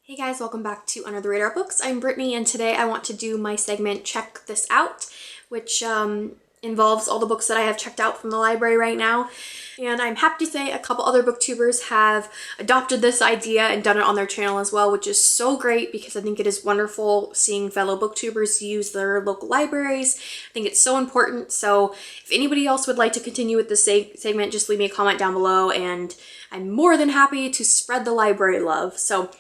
Hey guys, welcome back to Under the Radar Books. I'm Brittany and today I want to do my segment Check This Out, which involves all the books that I have checked out from the library right now. And I'm happy to say a couple other booktubers have adopted this idea and done it on their channel as well, which is so great because I think it is wonderful seeing fellow booktubers use their local libraries. I think it's so important. So if anybody else would like to continue with this segment, just leave me a comment down below and I'm more than happy to spread the library love. So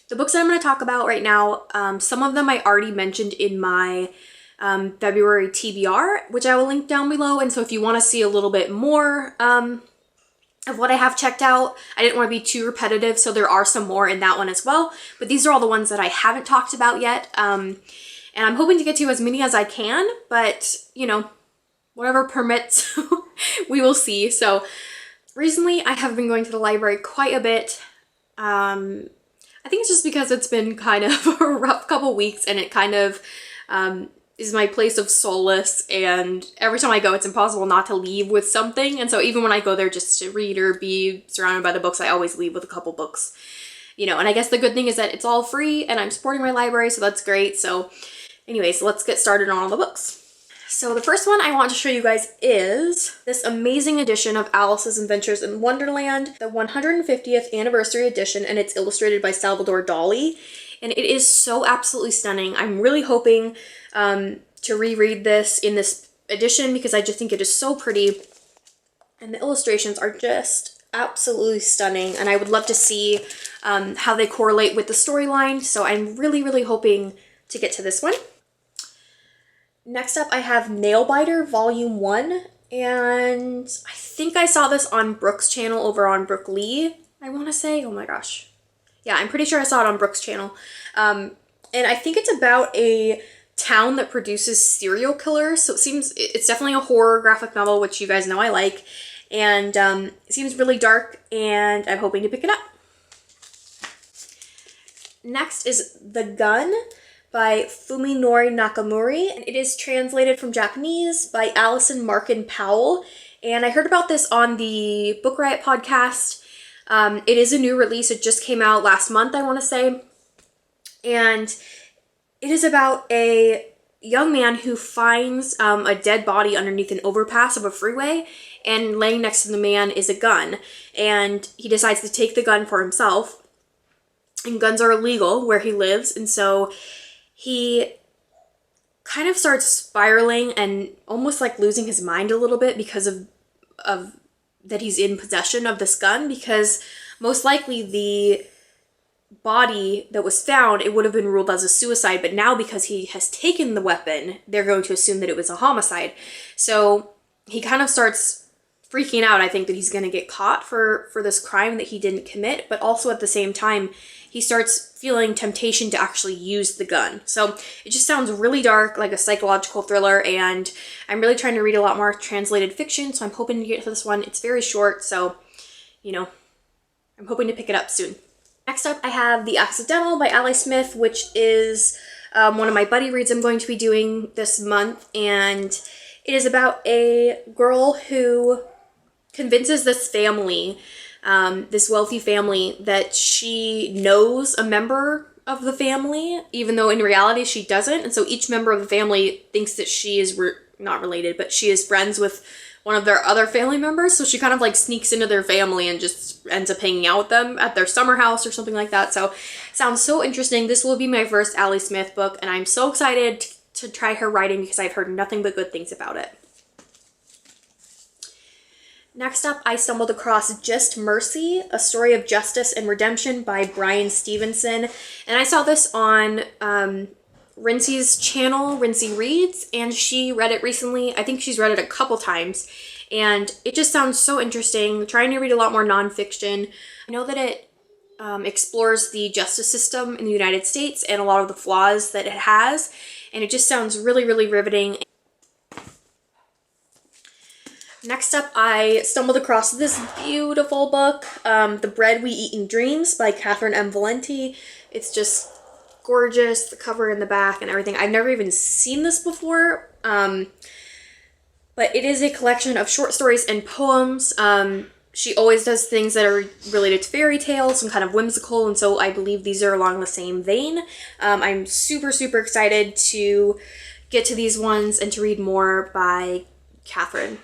the books that I'm going to talk about right now, some of them I already mentioned in my February TBR, which I will link down below. And so if you want to see a little bit more of what I have checked out, I didn't want to be too repetitive, so there are some more in that one as well. But these are all the ones that I haven't talked about yet. And I'm hoping to get to as many as I can, but you know, whatever permits, we will see. So recently I have been going to the library quite a bit. I think it's just because it's been kind of a rough couple weeks and it kind of is my place of solace, and every time I go it's impossible not to leave with something, and so even when I go there just to read or be surrounded by the books, I always leave with a couple books, you know. And I guess the good thing is that it's all free and I'm supporting my library, so that's great. So anyways, let's get started on all the books. So the first one I want to show you guys is this amazing edition of Alice's Adventures in Wonderland, the 150th anniversary edition, and it's illustrated by Salvador Dali. And it is so absolutely stunning. I'm really hoping to reread this in this edition because I just think it is so pretty. And the illustrations are just absolutely stunning. And I would love to see how they correlate with the storyline. So I'm really hoping to get to this one. Next up, I have Nailbiter Volume 1, and I think I saw this on Brooke's channel over on Brooke Lee, I want to say. Oh my gosh. Yeah, I'm pretty sure I saw it on Brooke's channel. And I think it's about a town that produces serial killers, so it's definitely a horror graphic novel, which you guys know I like, and it seems really dark, and I'm hoping to pick it up. Next is The Gun by Fuminori Nakamura, and it is translated from Japanese by Allison Markin Powell. And I heard about this on the Book Riot podcast. It is a new release. It just came out last month, I want to say. And it is about a young man who finds a dead body underneath an overpass of a freeway, and laying next to the man is a gun. And he decides to take the gun for himself. And guns are illegal where he lives, and so he kind of starts spiraling and almost like losing his mind a little bit because of that he's in possession of this gun, because most likely the body that was found, it would have been ruled as a suicide, but now because he has taken the weapon, they're going to assume that it was a homicide. So he kind of starts freaking out, I think, that he's going to get caught for this crime that he didn't commit, but also at the same time he starts feeling temptation to actually use the gun. So it just sounds really dark, like a psychological thriller, and I'm really trying to read a lot more translated fiction, so I'm hoping to get to this one. It's very short, so, you know, I'm hoping to pick it up soon. Next up, I have The Accidental by Ali Smith, which is one of my buddy reads I'm going to be doing this month, and it is about a girl who convinces this family, this wealthy family, that she knows a member of the family, even though in reality she doesn't. And so each member of the family thinks that she is not related, but she is friends with one of their other family members. So she kind of like sneaks into their family and just ends up hanging out with them at their summer house or something like that. So sounds so interesting. This will be my first Ali Smith book, and I'm so excited to try her writing because I've heard nothing but good things about it. Next up, I stumbled across Just Mercy, A Story of Justice and Redemption by Bryan Stevenson. And I saw this on Rincey's channel, Rincey Reads, and she read it recently. I think she's read it a couple times, and it just sounds so interesting. I'm trying to read a lot more nonfiction. I know that it explores the justice system in the United States and a lot of the flaws that it has, and it just sounds really riveting. Next up, I stumbled across this beautiful book, The Bread We Eat in Dreams by Catherynne and Valente. It's just gorgeous, the cover and the back and everything. I've never even seen this before, but it is a collection of short stories and poems she always does things that are related to fairy tales and kind of whimsical, and so I believe these are along the same vein. I'm super, super excited to get to these ones and to read more by Catherynne.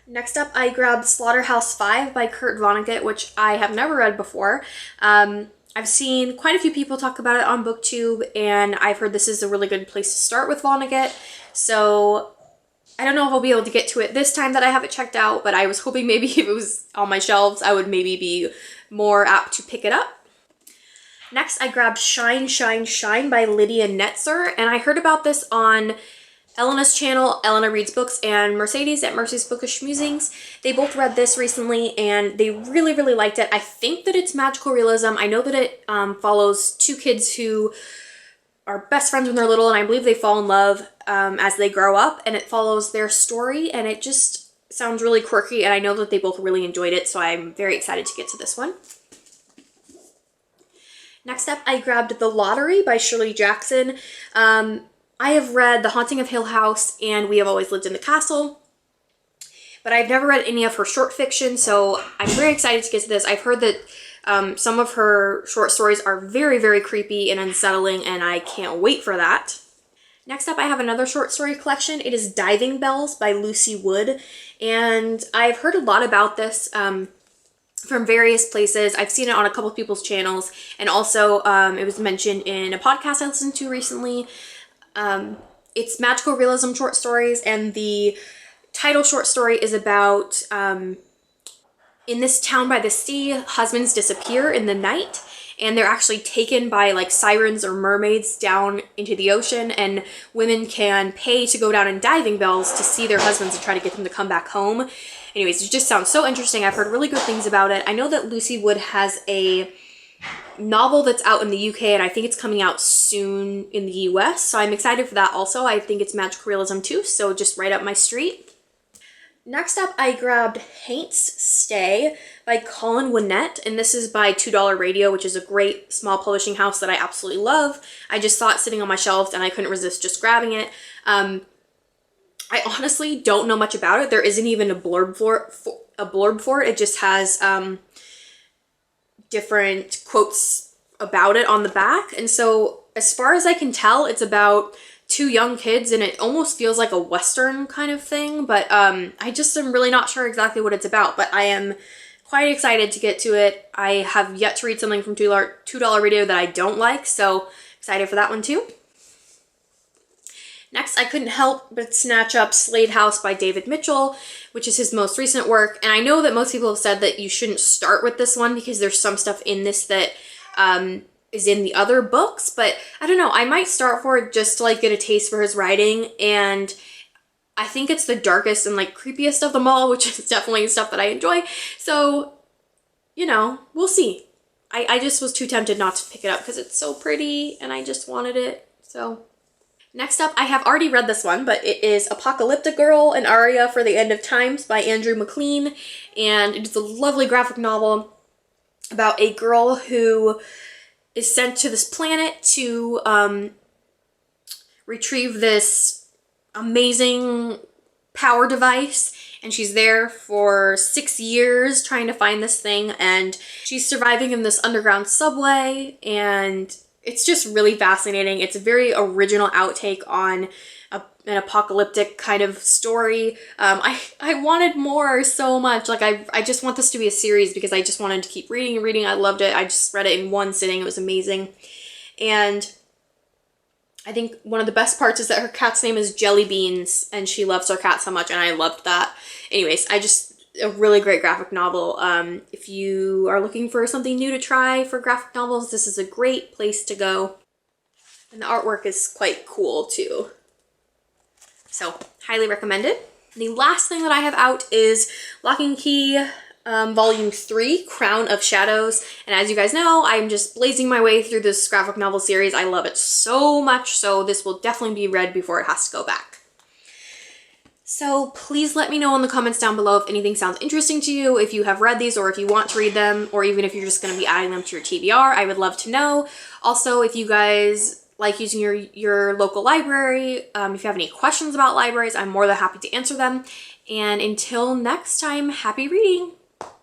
Next up, I grabbed Slaughterhouse 5 by Vonnegut, which I have never read before. I've seen quite a few people talk about it on BookTube, and I've heard this is a really good place to start with Vonnegut. So I don't know if I'll be able to get to it this time that I have it checked out, but I was hoping maybe if it was on my shelves, I would maybe be more apt to pick it up. Next, I grabbed Shine, Shine, Shine by Lydia Netzer, and I heard about this on Elena's channel, Elena Reads Books, and Mercedes at Mercy's Bookish Musings. They both read this recently and they really, really liked it. I think that it's magical realism. I know that it follows two kids who are best friends when they're little, and I believe they fall in love as they grow up, and it follows their story, and it just sounds really quirky, and I know that they both really enjoyed it, so I'm very excited to get to this one. Next up, I grabbed The Lottery by Shirley Jackson. I have read The Haunting of Hill House and We Have Always Lived in the Castle, but I've never read any of her short fiction, so I'm very excited to get to this. I've heard that some of her short stories are very, very creepy and unsettling, and I can't wait for that. Next up, I have another short story collection. It is Diving Bells by Lucy Wood, and I've heard a lot about this from various places. I've seen it on a couple of people's channels, and also it was mentioned in a podcast I listened to recently. It's magical realism short stories, and the title short story is about in this town by the sea, husbands disappear in the night, and they're actually taken by like sirens or mermaids down into the ocean, and women can pay to go down in diving bells to see their husbands and try to get them to come back home. Anyways, it just sounds so interesting. I've heard really good things about it. I know that Lucy Wood has a novel that's out in the UK, and I think it's coming out soon in the US, so I'm excited for that also. I think it's magical realism too, so just right up my street. Next up, I grabbed Haints Stay by Colin Winnette, and this is by $2 Radio, which is a great small publishing house that I absolutely love. I just saw it sitting on my shelves and I couldn't resist just grabbing it. I honestly don't know much about it. There isn't even a blurb for it. It just has different quotes about it on the back. And so as far as I can tell, it's about two young kids, and it almost feels like a Western kind of thing, but I just am really not sure exactly what it's about, but I am quite excited to get to it. I have yet to read something from $2 Radio that I don't like, so excited for that one too. Next, I couldn't help but snatch up Slade House by David Mitchell, which is his most recent work, and I know that most people have said that you shouldn't start with this one because there's some stuff in this that is in the other books, but I don't know, I might start for it just to like get a taste for his writing, and I think it's the darkest and like creepiest of them all, which is definitely stuff that I enjoy, so, you know, we'll see. I just was too tempted not to pick it up because it's so pretty and I just wanted it, so. Next up, I have already read this one, but it is ApocalyptiGirl and Aria for the End of Times by Andrew MacLean, and it's a lovely graphic novel about a girl who is sent to this planet to retrieve this amazing power device, and she's there for 6 years trying to find this thing, and she's surviving in this underground subway, and it's just really fascinating. It's a very original outtake on an apocalyptic kind of story. I wanted more so much. Like I just want this to be a series because I just wanted to keep reading and reading. I loved it. I just read it in one sitting. It was amazing. And I think one of the best parts is that her cat's name is Jelly Beans, and she loves her cat so much, and I loved that. Anyways, a really great graphic novel. If you are looking for something new to try for graphic novels, this is a great place to go. And the artwork is quite cool too. So, highly recommended. The last thing that I have out is Lock and Key Volume 3, Crown of Shadows. And as you guys know, I'm just blazing my way through this graphic novel series. I love it so much, so this will definitely be read before it has to go back. So please let me know in the comments down below if anything sounds interesting to you, if you have read these, or if you want to read them, or even if you're just going to be adding them to your TBR. I would love to know. Also, if you guys like using your local library, if you have any questions about libraries, I'm more than happy to answer them. And until next time, happy reading!